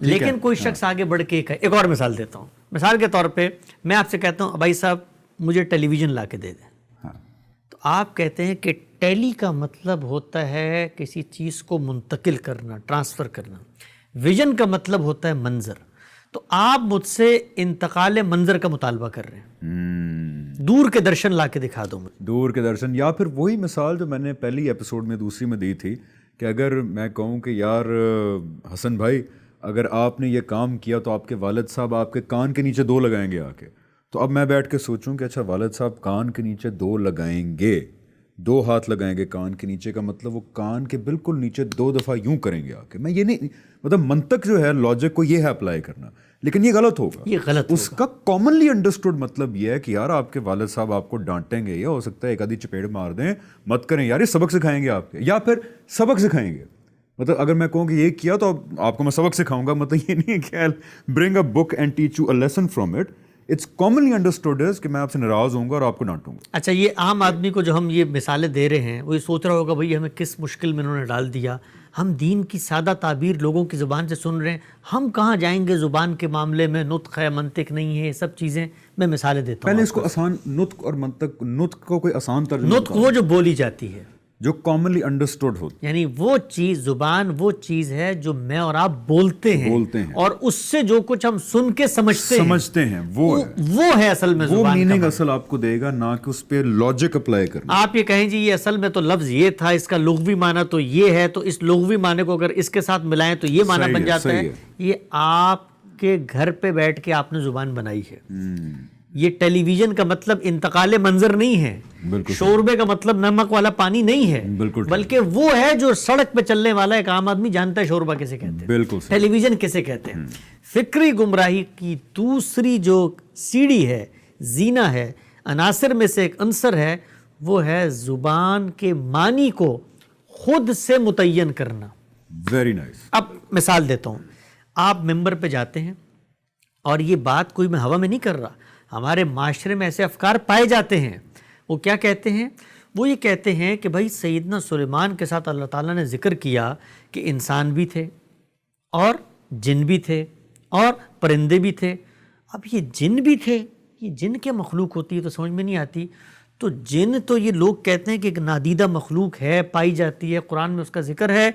لیکن کوئی شخص آگے بڑھ کے ایک اور مثال دیتا ہوں. مثال کے طور پہ میں آپ سے کہتا ہوں بھائی صاحب مجھے ٹیلی ویژن لا کے دے دیں. تو آپ کہتے ہیں کہ ٹیلی کا مطلب ہوتا ہے کسی چیز کو منتقل کرنا، ٹرانسفر کرنا. ویژن کا مطلب ہوتا ہے منظر. تو آپ مجھ سے انتقال منظر کا مطالبہ کر رہے ہیں. دور کے درشن لا کے دکھا دو مجھے. دور کے درشن، یا پھر وہی مثال جو میں نے پہلی ایپیسوڈ میں دوسری میں دی تھی کہ اگر میں کہوں کہ یار حسن بھائی اگر آپ نے یہ کام کیا تو آپ کے والد صاحب آپ کے کان کے نیچے 2 لگائیں گے آ کے. تو اب میں بیٹھ کے سوچوں کہ اچھا والد صاحب کان کے نیچے 2 لگائیں گے، 2 ہاتھ لگائیں گے کان کے نیچے، کا مطلب وہ کان کے بالکل نیچے 2 دفعہ یوں کریں گے آ کے. میں یہ نہیں، مطلب منطق جو ہے، لاجک کو یہ ہے اپلائی کرنا، لیکن یہ غلط ہوگا. یہ غلط اس کا کامنلی انڈرسٹوڈ مطلب یہ ہے کہ یار آپ کے والد صاحب آپ کو ڈانٹیں گے، یا ہو سکتا ہے ایک آدھی چپیڑ مار دیں، مت کریں یار، یہ سبق سکھائیں گے آپ کے، یا پھر سبق سکھائیں گے. مطلب اگر میں کہوں کہ یہ کیا تو آپ کو میں سبق سکھاؤں گا، مطلب یہ نہیں ہے کہ bring a book and teach you a lesson from it. It's commonly understood as کہ میں آپ سے ناراض ہوں گا اور آپ کو ڈانٹوں گا. اچھا، یہ عام آدمی کو جو ہم یہ مثالیں دے رہے ہیں وہ یہ سوچ رہا ہوگا بھئی ہمیں کس مشکل میں انہوں نے ڈال دیا. ہم دین کی سادہ تعبیر لوگوں کی زبان سے سن رہے ہیں، ہم کہاں جائیں گے زبان کے معاملے میں؟ نطق ہے، منطق نہیں ہے، یہ سب چیزیں. میں مثالیں دیتا ہوں. پہلے اس کو آسان، نطق اور منطق، نطق کو کوئی آسان ترجمہ، نطق وہ جو بولی جاتی ہے، جو کامنلی انڈرسٹوڈ ہوتی، یعنی وہ چیز، زبان وہ چیز ہے جو میں اور آپ بولتے ہیں اور اس سے جو کچھ ہم سن کے سمجھتے ہیں وہ ہے اصل میں وہ زبان میننگ کا. اصل آپ کو دے گا، نہ کہ اس پہ لاجک اپلائی کرنا. آپ یہ کہیں جی یہ اصل میں تو لفظ یہ تھا، اس کا لغوی معنی تو یہ ہے، تو اس لغوی معنی کو اگر اس کے ساتھ ملائیں تو یہ معنی بن جاتا ہے. یہ آپ کے گھر پہ بیٹھ کے آپ نے زبان بنائی ہے. یہ ٹیلی ویژن کا مطلب انتقال منظر نہیں ہے، شوربے کا مطلب نمک والا پانی نہیں ہے، بلکہ وہ ہے جو سڑک پہ چلنے والا ایک عام آدمی جانتا ہے شوربہ کیسے کہتے ہیں، ٹیلی ویژن کیسے کہتے ہیں. فکری گمراہی کی دوسری جو سیڑھی ہے، زینہ ہے، عناصر میں سے ایک عنصر ہے، وہ ہے زبان کے معنی کو خود سے متعین کرنا. Very nice. اب مثال دیتا ہوں. آپ ممبر پہ جاتے ہیں، اور یہ بات کوئی میں ہوا میں نہیں کر رہا، ہمارے معاشرے میں ایسے افکار پائے جاتے ہیں. وہ کیا کہتے ہیں؟ وہ یہ کہتے ہیں کہ بھائی سیدنا سلیمان کے ساتھ اللہ تعالیٰ نے ذکر کیا کہ انسان بھی تھے اور جن بھی تھے اور پرندے بھی تھے. اب یہ جن بھی تھے، یہ جن کیا مخلوق ہوتی ہے تو سمجھ میں نہیں آتی. تو جن تو یہ لوگ کہتے ہیں کہ ایک نادیدہ مخلوق ہے، پائی جاتی ہے، قرآن میں اس کا ذکر ہے،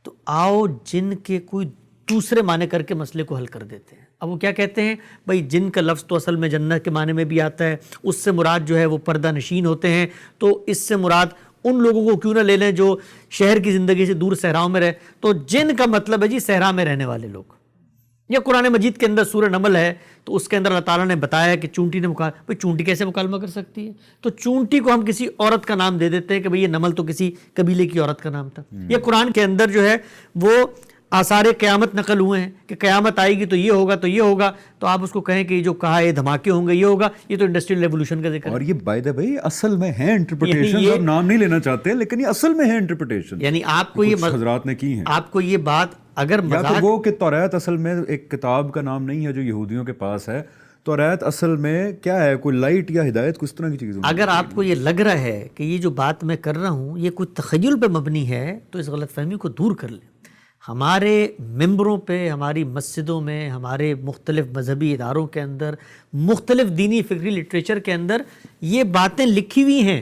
تو آؤ جن کے کوئی دوسرے معنی کر کے مسئلے کو حل کر دیتے ہیں۔ اب وہ کیا کہتے ہیں؟ بھائی جن کا لفظ تو اصل میں جنت کے معنی میں بھی آتا ہے، اس سے مراد جو ہے وہ پردہ نشین ہوتے ہیں، تو اس سے مراد ان لوگوں کو کیوں نہ لے لیں جو شہر کی زندگی سے دور صحراؤں میں رہے، تو جن کا مطلب ہے جی صحرا میں رہنے والے لوگ۔ یا قرآن مجید کے اندر سورہ نمل ہے تو اس کے اندر اللہ تعالیٰ نے بتایا کہ چونٹی نے بھئی چونٹی کیسے مکالمہ کر سکتی ہے؟ تو چونٹی کو ہم کسی عورت کا نام دے دیتے ہیں کہ بھئی یہ نمل تو کسی قبیلے کی عورت کا نام تھا۔ یہ قرآن کے اندر جو ہے وہ آثار قیامت نقل ہوئے ہیں کہ قیامت آئے گی تو یہ ہوگا تو یہ ہوگا، تو آپ اس کو کہیں کہ یہ جو کہا ہے دھماکے ہوں گے یہ ہوگا، یہ تو انڈسٹریل ریولوشن کا ذکر ہے۔ اور یہ بائی دا وے اصل میں ہے انٹرپریٹیشن، آپ نام نہیں لینا چاہتے لیکن یہ اصل میں ہے انٹرپریٹیشن، یعنی آپ کو یہ حضرات نے کی ہیں۔ آپ کو یہ بات اگر یا پھر وہ کہ توریت اصل میں ایک کتاب کا نام نہیں ہے جو یہودیوں کے پاس ہے، توریت اصل میں کیا ہے؟ کوئی لائٹ یا ہدایت کس طرح کی چیز؟ اگر آپ کو یہ لگ رہا ہے کہ یہ جو بات میں کر رہا ہوں یہ کوئی تخیل پہ مبنی ہے تو اس غلط فہمی کو دور کر لیں۔ ہمارے ممبروں پہ، ہماری مسجدوں میں، ہمارے مختلف مذہبی اداروں کے اندر، مختلف دینی فکری لٹریچر کے اندر یہ باتیں لکھی ہوئی ہیں،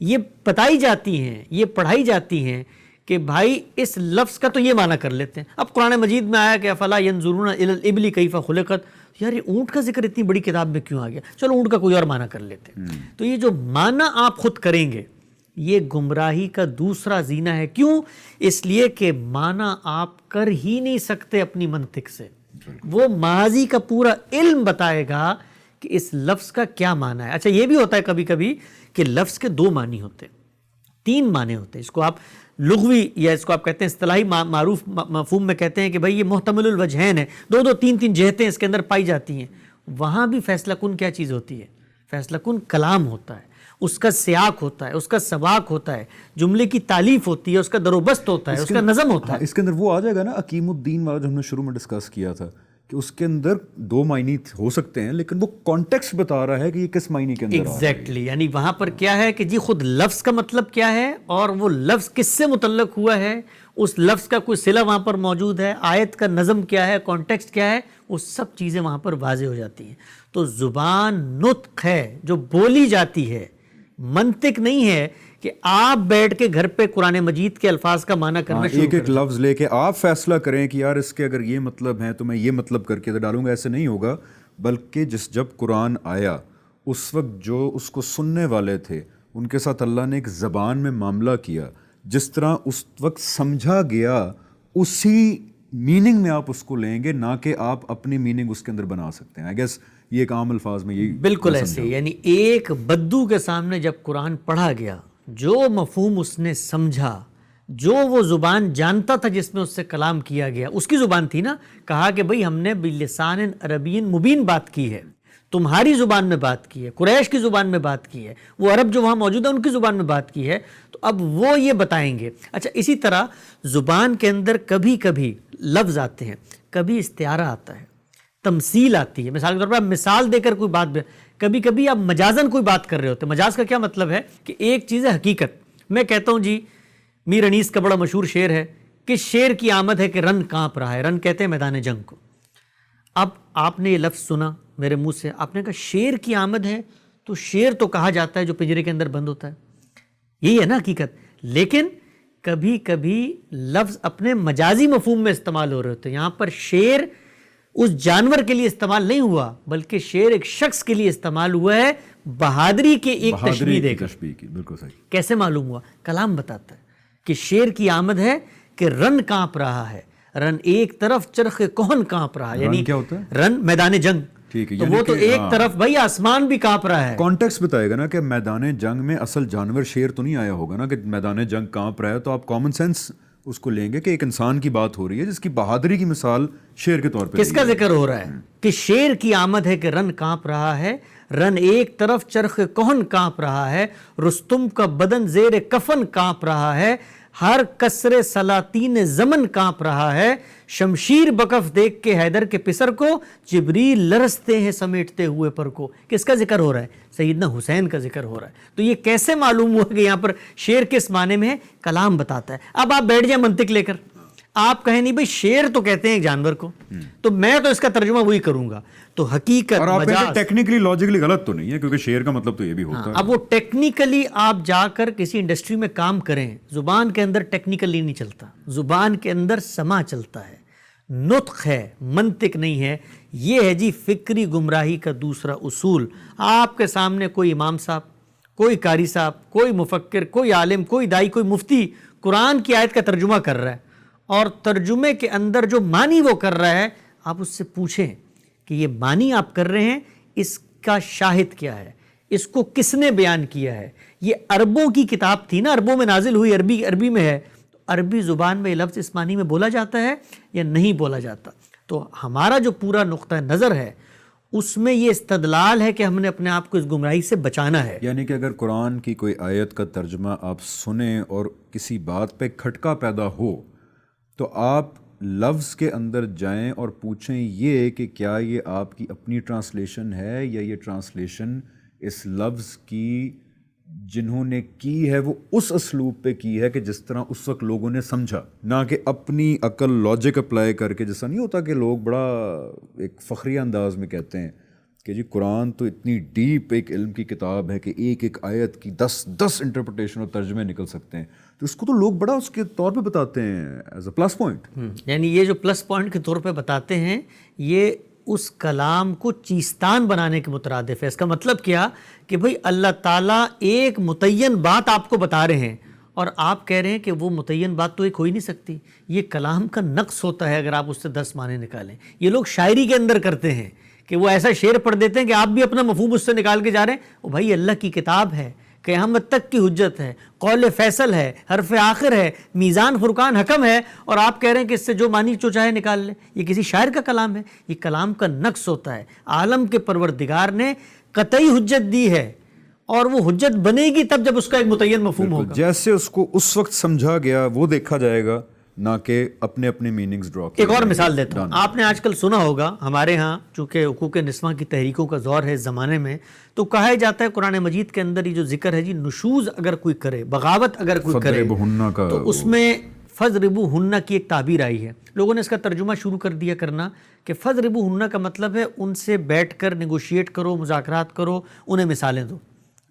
یہ بتائی جاتی ہیں، یہ پڑھائی جاتی ہیں کہ بھائی اس لفظ کا تو یہ معنی کر لیتے ہیں۔ اب قرآن مجید میں آیا کہ افلا ینظرون الی الابل کیف خلقت، یار یہ اونٹ کا ذکر اتنی بڑی کتاب میں کیوں آ گیا؟ چلو اونٹ کا کوئی اور معنی کر لیتے ہیں۔ تو یہ جو معنی آپ خود کریں گے یہ گمراہی کا دوسرا زینہ ہے۔ کیوں؟ اس لیے کہ معنی آپ کر ہی نہیں سکتے اپنی منطق سے۔ وہ ماضی کا پورا علم بتائے گا کہ اس لفظ کا کیا معنی ہے۔ اچھا یہ بھی ہوتا ہے کبھی کبھی کہ لفظ کے دو معنی ہوتے ہیں، تین معنی ہوتے ہیں۔ اس کو آپ لغوی یا اس کو آپ کہتے ہیں اصطلاحی معروف مفہوم میں کہتے ہیں کہ بھئی یہ محتمل الوجہین ہے، دو دو تین تین جہتیں اس کے اندر پائی جاتی ہیں۔ وہاں بھی فیصلہ کن کیا چیز ہوتی ہے؟ فیصلہ کن کلام ہوتا ہے، اس کا سیاق ہوتا ہے، اس کا سباق ہوتا ہے، جملے کی تالیف ہوتی ہے، اس کا دروبست ہوتا ہے، اس کا نظم ہوتا ہے۔ اس کے اندر وہ آ جائے گا نا حکیم الدین والا جو ہم نے شروع میں ڈسکس کیا تھا کہ اس کے اندر دو معنی ہو سکتے ہیں لیکن وہ کانٹیکسٹ بتا رہا ہے کہ یہ کس معنی کے اندر ایگزیکٹلی، یعنی وہاں پر کیا ہے کہ جی خود لفظ کا مطلب کیا ہے اور وہ لفظ کس سے متعلق ہوا ہے، اس لفظ کا کوئی صلہ وہاں پر موجود ہے، آیت کا نظم کیا ہے، کانٹیکسٹ کیا ہے، وہ سب چیزیں وہاں پر واضح ہو جاتی ہیں۔ تو زبان نطق ہے جو بولی جاتی ہے، منطق نہیں ہے کہ آپ بیٹھ کے گھر پہ قرآن مجید کے الفاظ کا معنی کرنا شروع ایک ایک لفظ لے کے آپ فیصلہ کریں کہ یار اس کے اگر یہ مطلب ہے تو میں یہ مطلب کر کے ڈالوں گا، ایسے نہیں ہوگا۔ بلکہ جب قرآن آیا اس وقت جو اس کو سننے والے تھے ان کے ساتھ اللہ نے ایک زبان میں معاملہ کیا، جس طرح اس وقت سمجھا گیا اسی میننگ میں آپ اس کو لیں گے، نہ کہ آپ اپنی میننگ اس کے اندر بنا سکتے ہیں۔ آئی گیس یہ ایک عام الفاظ میں یہی بالکل ایسے، یعنی ایک بدو کے سامنے جب قرآن پڑھا گیا، جو مفہوم اس نے سمجھا، جو وہ زبان جانتا تھا جس میں اس سے کلام کیا گیا، اس کی زبان تھی نا، کہا کہ بھئی ہم نے بلسان عربی مبین بات کی ہے، تمہاری زبان میں بات کی ہے، قریش کی زبان میں بات کی ہے، وہ عرب جو وہاں موجود ہے ان کی زبان میں بات کی ہے، تو اب وہ یہ بتائیں گے۔ اچھا اسی طرح زبان کے اندر کبھی کبھی لفظ آتے ہیں، کبھی استعارہ آتا ہے، تمثیل آتی ہے۔ مثال کے طور پر آپ مثال دے کر کوئی بات، کبھی کبھی آپ مجازن کوئی بات کر رہے ہوتے ہیں۔ مجاز کا کیا مطلب ہے کہ ایک چیز ہے حقیقت، میں کہتا ہوں جی میر انیس کا بڑا مشہور شعر ہے کہ شیر کی آمد ہے کہ رن کانپ رہا ہے، رن کہتے ہیں میدان جنگ کو۔ اب آپ نے یہ لفظ سنا میرے منہ سے، آپ نے کہا شیر کی آمد ہے، تو شیر تو کہا جاتا ہے جو پنجرے کے اندر بند ہوتا ہے، یہی ہے نا حقیقت۔ لیکن کبھی کبھی لفظ اپنے مجازی مفہوم میں استعمال ہو رہے ہوتے ہیں۔ یہاں پر شیر اس جانور کے لیے استعمال نہیں ہوا بلکہ شیر ایک شخص کے لیے استعمال ہوا ہے، بہادری کے ایک تشبیہ دے کر۔ بالکل صحیح۔ کیسے معلوم ہوا؟ کلام بتاتا ہے کہ شیر کی آمد ہے کہ رن کانپ رہا ہے، رن ایک طرف چرخ کہن کانپ رہا ہے، یعنی کیا ہوتا ہے؟ رن میدان جنگ، تو وہ تو ایک طرف بھائی آسمان بھی کانپ رہا ہے۔ کانٹیکسٹ بتائے گا نا کہ میدان جنگ میں اصل جانور شیر تو نہیں آیا ہوگا نا کہ میدان جنگ کانپ رہا ہے، تو آپ کامن سینس اس کو لیں گے کہ ایک انسان کی بات ہو رہی ہے جس کی بہادری کی مثال شیر کے طور پہ کس کا ذکر ہو رہا ہے کہ شیر کی آمد ہے کہ رن کانپ رہا ہے، رن ایک طرف چرخ کہن کانپ رہا ہے، رستم کا بدن زیر کفن کانپ رہا ہے، ہر کسر سلاطین زمن کانپ رہا ہے، شمشیر بکف دیکھ کے حیدر کے پسر کو جبریل لرزتے ہیں سمیٹتے ہوئے پر کو۔ کس کا ذکر ہو رہا ہے؟ سیدنا حسین کا ذکر ہو رہا ہے۔ تو یہ کیسے معلوم ہوا کہ یہاں پر شیر کس معنی میں ہے؟ کلام بتاتا ہے۔ اب آپ بیٹھ جائیں منطق لے کر، آپ کہیں نہیں بھائی شیر تو کہتے ہیں ایک جانور کو، تو میں تو اس کا ترجمہ وہی کروں گا، تو حقیقت اور آپ مجاز ٹیکنیکلی لاجیکلی غلط تو نہیں ہے، کیونکہ شعر کا مطلب تو یہ بھی ہوتا ہے۔ اب وہ ٹیکنیکلی آپ جا کر کسی انڈسٹری میں کام کریں، زبان کے اندر ٹیکنیکلی نہیں چلتا، زبان کے اندر سما چلتا ہے، نطق ہے، منطق نہیں ہے۔ یہ ہے جی فکری گمراہی کا دوسرا اصول۔ آپ کے سامنے کوئی امام صاحب، کوئی قاری صاحب، کوئی مفکر، کوئی عالم، کوئی دائی، کوئی مفتی قرآن کی آیت کا ترجمہ کر رہا ہے، اور ترجمے کے اندر جو معنی وہ کر رہا ہے، آپ اس سے پوچھیں کہ یہ معنی آپ کر رہے ہیں، اس کا شاہد کیا ہے، اس کو کس نے بیان کیا ہے؟ یہ عربوں کی کتاب تھی نا، عربوں میں نازل ہوئی، عربی میں ہے، تو عربی زبان میں یہ لفظ اس معنی میں بولا جاتا ہے یا نہیں بولا جاتا؟ تو ہمارا جو پورا نقطہ نظر ہے اس میں یہ استدلال ہے کہ ہم نے اپنے آپ کو اس گمراہی سے بچانا ہے۔ یعنی کہ اگر قرآن کی کوئی آیت کا ترجمہ آپ سنیں اور کسی بات پہ کھٹکا پیدا ہو تو آپ لفظ کے اندر جائیں اور پوچھیں یہ کہ کیا یہ آپ کی اپنی ٹرانسلیشن ہے یا یہ ٹرانسلیشن اس لفظ کی جنہوں نے کی ہے وہ اس اسلوب پہ کی ہے کہ جس طرح اس وقت لوگوں نے سمجھا، نہ کہ اپنی عقل لاجک اپلائی کر کے، جیسا نہیں ہوتا کہ لوگ بڑا ایک فخریہ انداز میں کہتے ہیں کہ جی قرآن تو اتنی ڈیپ ایک علم کی کتاب ہے کہ ایک ایک آیت کی 10 انٹرپریٹیشن اور ترجمے نکل سکتے ہیں، تو اس کو تو لوگ بڑا اس کے طور پہ بتاتے ہیں ایز اے پلس پوائنٹ۔ یعنی یہ جو پلس پوائنٹ کے طور پہ بتاتے ہیں، یہ اس کلام کو چیستان بنانے کے مترادف ہے۔ اس کا مطلب کیا کہ بھئی اللہ تعالیٰ ایک متعین بات آپ کو بتا رہے ہیں اور آپ کہہ رہے ہیں کہ وہ متعین بات تو ایک ہو ہی نہیں سکتی، یہ کلام کا نقص ہوتا ہے اگر آپ اس سے 10 معنی نکالیں۔ یہ لوگ شاعری کے اندر کرتے ہیں کہ وہ ایسا شعر پڑھ دیتے ہیں کہ آپ بھی اپنا مفہوم اس سے نکال کے جا رہے ہیں۔ وہ بھائی اللہ کی کتاب ہے، قیامت تک کی حجت ہے، قول فیصل ہے، حرف آخر ہے، میزان فرقان حکم ہے، اور آپ کہہ رہے ہیں کہ اس سے جو معنی جو چاہے نکال لیں۔ یہ کسی شاعر کا کلام ہے؟ یہ کلام کا نقص ہوتا ہے۔ عالم کے پروردگار نے قطعی حجت دی ہے، اور وہ حجت بنے گی تب جب اس کا ایک متعین مفہوم ہوگا۔ جیسے اس کو اس وقت سمجھا گیا وہ دیکھا جائے گا، نہ کہ اپنے اپنے میننگز ڈرا کیے۔ ایک اور مثال دیتا ہوں، آپ نے آج کل سنا ہوگا ہمارے ہاں چونکہ حقوق نسواں کی تحریکوں کا دور ہے اس زمانے میں، تو کہا جاتا ہے قرآن مجید کے اندر یہ جو ذکر ہے جی، نشوز اگر کوئی کرے، بغاوت اگر کوئی کرے، تو اس میں فَضْرِبُوهُنَّ کی ایک تعبیر آئی ہے۔ لوگوں نے اس کا ترجمہ شروع کر دیا کرنا کہ فَضْرِبُوهُنَّ کا مطلب ہے ان سے بیٹھ کر نیگوشیٹ کرو، مذاکرات کرو، انہیں مثالیں دو۔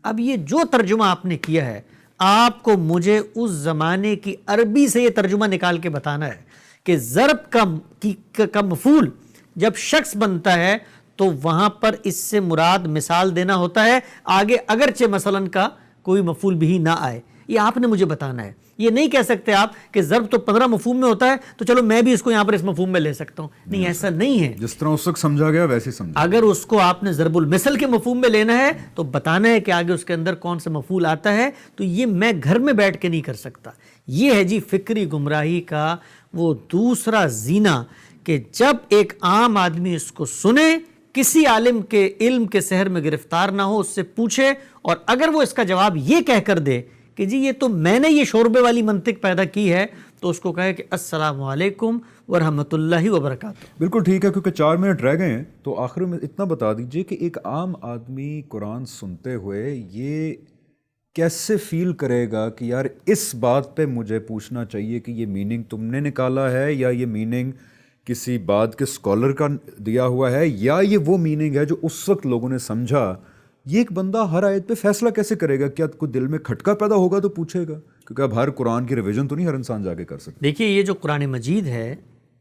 اب یہ جو ترجمہ آپ نے کیا ہے، آپ کو مجھے اس زمانے کی عربی سے یہ ترجمہ نکال کے بتانا ہے کہ ضرب کا مفعول جب شخص بنتا ہے تو وہاں پر اس سے مراد مثال دینا ہوتا ہے، آگے اگرچہ مثلاً کا کوئی مفعول بھی نہ آئے۔ یہ آپ نے مجھے بتانا ہے۔ یہ نہیں کہہ سکتے آپ کہ ضرب تو 15 مفہوم میں ہوتا ہے تو چلو میں بھی اس کو یہاں پر اس مفہوم میں لے سکتا ہوں۔ نہیں، ایسا نہیں ہے۔ جس طرح اس وقت سمجھا گیا ویسے سمجھا۔ اگر اس کو آپ نے ضرب المثل کے مفہوم میں لینا ہے تو بتانا ہے کہ آگے اس کے اندر کون سا مفعول آتا ہے، تو یہ میں گھر میں بیٹھ کے نہیں کر سکتا۔ یہ ہے جی فکری گمراہی کا وہ دوسرا زینہ کہ جب ایک عام آدمی اس کو سنے، کسی عالم کے علم کے سحر میں گرفتار نہ ہو، اس سے پوچھے، اور اگر وہ اس کا جواب یہ کہہ کر دے کہ جی یہ تو میں نے یہ شوربے والی منطق پیدا کی ہے، تو اس کو کہے کہ السلام علیکم ورحمۃ اللہ وبرکاتہ۔ بالکل ٹھیک ہے، کیونکہ 4 منٹ رہ گئے ہیں، تو آخر میں اتنا بتا دیجئے کہ ایک عام آدمی قرآن سنتے ہوئے یہ کیسے فیل کرے گا کہ یار اس بات پہ مجھے پوچھنا چاہیے کہ یہ میننگ تم نے نکالا ہے یا یہ میننگ کسی بات کے اسکالر کا دیا ہوا ہے یا یہ وہ میننگ ہے جو اس وقت لوگوں نے سمجھا؟ یہ ایک بندہ ہر آیت پہ فیصلہ کیسے کرے گا؟ کیا کوئی دل میں کھٹکا پیدا ہوگا تو پوچھے گا؟ کیونکہ اب ہر قرآن کی ریویژن تو نہیں ہر انسان جا کے کر سکتا۔ دیکھیے یہ جو قرآن مجید ہے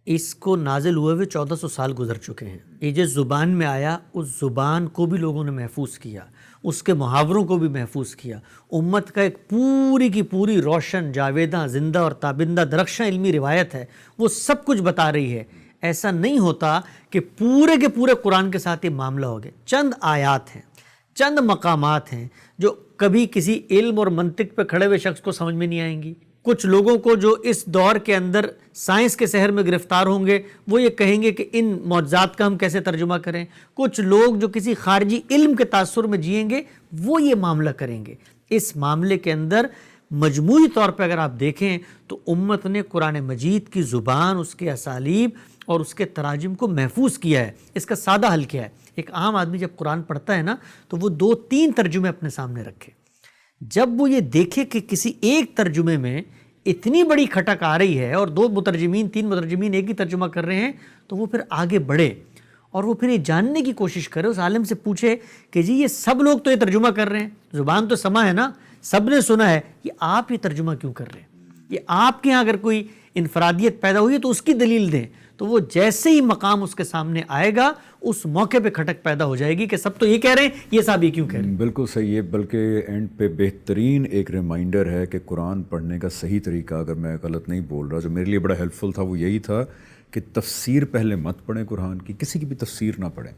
اس کو نازل ہوئے 1400 سال گزر چکے ہیں۔ یہ جس زبان میں آیا اس زبان کو بھی لوگوں نے محفوظ کیا، اس کے محاوروں کو بھی محفوظ کیا۔ امت کا ایک پوری کی پوری روشن، جاویداں، زندہ اور تابندہ درخشاں علمی روایت ہے، وہ سب کچھ بتا رہی ہے۔ ایسا نہیں ہوتا کہ پورے کے پورے قرآن کے ساتھ یہ معاملہ ہو گیا۔ چند آیات ہیں، چند مقامات ہیں جو کبھی کسی علم اور منطق پہ کھڑے ہوئے شخص کو سمجھ میں نہیں آئیں گی۔ کچھ لوگوں کو جو اس دور کے اندر سائنس کے سحر میں گرفتار ہوں گے وہ یہ کہیں گے کہ ان معجزات کا ہم کیسے ترجمہ کریں۔ کچھ لوگ جو کسی خارجی علم کے تاثر میں جئیں گے وہ یہ معاملہ کریں گے۔ اس معاملے کے اندر مجموعی طور پہ اگر آپ دیکھیں تو امت نے قرآن مجید کی زبان، اس کے اسالیب اور اس کے تراجم کو محفوظ کیا ہے۔ اس کا سادہ حل کیا ہے؟ ایک عام آدمی جب قرآن پڑھتا ہے نا تو وہ 2-3 ترجمے اپنے سامنے رکھے۔ جب وہ یہ دیکھے کہ کسی ایک ترجمے میں اتنی بڑی کھٹک آ رہی ہے اور 2 مترجمین 3 مترجمین ایک ہی ترجمہ کر رہے ہیں تو وہ پھر آگے بڑھے اور وہ پھر یہ جاننے کی کوشش کرے، اس عالم سے پوچھے کہ جی یہ سب لوگ تو یہ ترجمہ کر رہے ہیں، زبان تو سما ہے نا، سب نے سنا ہے، یہ آپ یہ ترجمہ کیوں کر رہے ہیں؟ یہ آپ کے ہاں اگر کوئی انفرادیت پیدا ہوئی ہے تو اس کی دلیل دیں۔ تو وہ جیسے ہی مقام اس کے سامنے آئے گا اس موقع پہ کھٹک پیدا ہو جائے گی کہ سب تو یہ کہہ رہے ہیں، یہ صاحب یہ کیوں کہہ رہے ہیں؟ بالکل صحیح ہے، بلکہ اینڈ پہ بہترین ایک ریمائنڈر ہے کہ قرآن پڑھنے کا صحیح طریقہ، اگر میں غلط نہیں بول رہا، جو میرے لیے بڑا ہیلپ فل تھا وہ یہی تھا کہ تفسیر پہلے مت پڑھیں قرآن کی، کسی کی بھی تفسیر نہ پڑھیں۔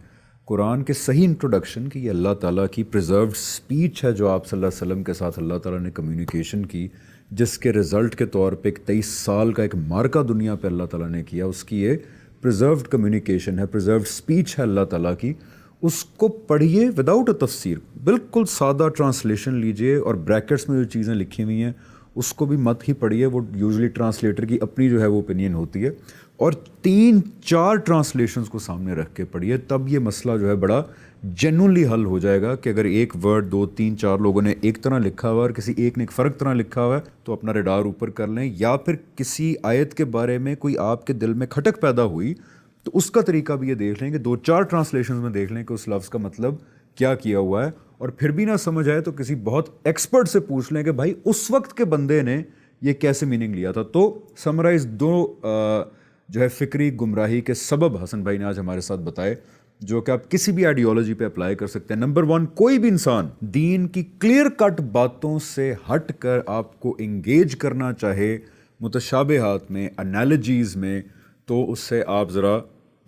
قرآن کے صحیح انٹروڈکشن کی، یہ اللہ تعالیٰ کی پریزروڈ سپیچ ہے جو آپ صلی اللہ علیہ وسلم کے ساتھ اللہ تعالیٰ نے کمیونیکیشن کی، جس کے رزلٹ کے طور پہ ایک 23 سال کا ایک مارکہ دنیا پہ اللہ تعالیٰ نے کیا، اس کی یہ پریزروڈ کمیونیکیشن ہے، پریزروڈ سپیچ ہے اللہ تعالیٰ کی۔ اس کو پڑھیے وداؤٹ اے تفسیر، بالکل سادہ ٹرانسلیشن لیجئے، اور بریکٹس میں جو چیزیں لکھی ہوئی ہیں اس کو بھی مت ہی پڑھیے، وہ یوزلی ٹرانسلیٹر کی اپنی جو ہے وہ اوپینین ہوتی ہے، اور 3-4 ٹرانسلیشنز کو سامنے رکھ کے پڑھیے، تب یہ مسئلہ جو ہے بڑا جینوئنلی حل ہو جائے گا کہ اگر ایک ورڈ 2-3-4 لوگوں نے ایک طرح لکھا ہوا ہے اور کسی ایک نے ایک فرق طرح لکھا ہوا ہے تو اپنا ریڈار اوپر کر لیں، یا پھر کسی آیت کے بارے میں کوئی آپ کے دل میں کھٹک پیدا ہوئی تو اس کا طریقہ بھی یہ دیکھ لیں کہ 2-4 ٹرانسلیشنز میں دیکھ لیں کہ اس لفظ کا مطلب کیا کیا ہوا ہے، اور پھر بھی نہ سمجھ آئے تو کسی بہت ایکسپرٹ سے پوچھ لیں کہ بھائی اس وقت کے بندے نے یہ کیسے میننگ لیا تھا۔ تو سمرائز 2 جو ہے فکری گمراہی کے سبب حسن بھائی نے آج ہمارے ساتھ بتائے، جو کہ آپ کسی بھی آئیڈیالوجی پہ اپلائی کر سکتے ہیں۔ نمبر 1، کوئی بھی انسان دین کی کلیئر کٹ باتوں سے ہٹ کر آپ کو انگیج کرنا چاہے متشابہات میں، انالوجیز میں، تو اس سے آپ ذرا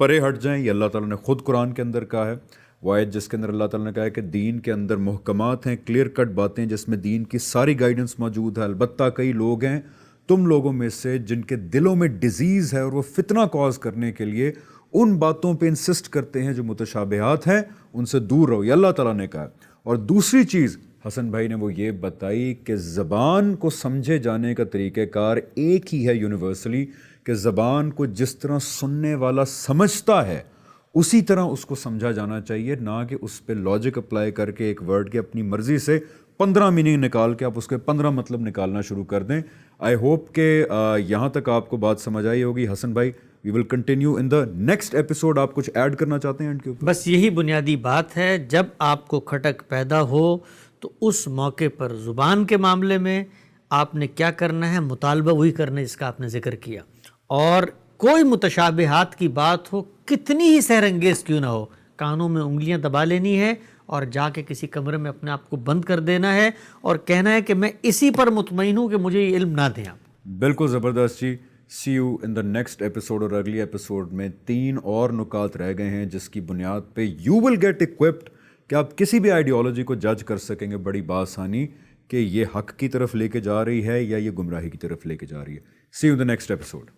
پرے ہٹ جائیں۔ یہ اللہ تعالیٰ نے خود قرآن کے اندر کہا ہے، وہ آیت جس کے اندر اللہ تعالیٰ نے کہا ہے کہ دین کے اندر محکمات ہیں، کلیئر کٹ باتیں جس میں دین کی ساری گائیڈنس موجود ہے۔ البتہ کئی لوگ ہیں تم لوگوں میں سے جن کے دلوں میں ڈیزیز ہے اور وہ فتنہ کاز کرنے کے لیے ان باتوں پہ انسسٹ کرتے ہیں جو متشابہات ہیں، ان سے دور رہو، یہ اللہ تعالیٰ نے کہا۔ اور دوسری چیز حسن بھائی نے وہ یہ بتائی کہ زبان کو سمجھے جانے کا طریقہ کار ایک ہی ہے یونیورسلی، کہ زبان کو جس طرح سننے والا سمجھتا ہے اسی طرح اس کو سمجھا جانا چاہیے، نہ کہ اس پہ لاجک اپلائی کر کے ایک ورڈ کے اپنی مرضی سے 15 میننگ نکال کے آپ اس کے 15 مطلب نکالنا شروع کر دیں۔ آئی ہوپ کہ یہاں تک آپ کو بات سمجھ آئی ہوگی۔ حسن بھائی، we will continue in the next episode. آپ کچھ ایڈ کرنا چاہتے ہیں اینڈ کے اوپر؟ بس یہی بنیادی بات ہے، جب آپ کو کھٹک پیدا ہو تو اس موقع پر زبان کے معاملے میں آپ نے کیا کرنا ہے، مطالبہ وہی کرنا ہے جس کا آپ نے ذکر کیا، اور کوئی متشابہات کی بات ہو کتنی ہی سحر انگیز کیوں نہ ہو، کانوں میں انگلیاں دبا لینی ہے اور جا کے کسی کمرے میں اپنے آپ کو بند کر دینا ہے اور کہنا ہے کہ میں اسی پر مطمئن ہوں کہ مجھے یہ علم نہ دیں آپ۔ بالکل زبردست جی۔ See you in the next episode. اور اگلی ایپیسوڈ میں 3 اور نکات رہ گئے ہیں جس کی بنیاد پہ یو ول گیٹ اکوپڈ کہ آپ کسی بھی آئیڈیالوجی کو جج کر سکیں گے بڑی بآسانی کہ یہ حق کی طرف لے کے جا رہی ہے یا یہ گمراہی کی طرف لے کے جا رہی ہے۔ See you in the next episode.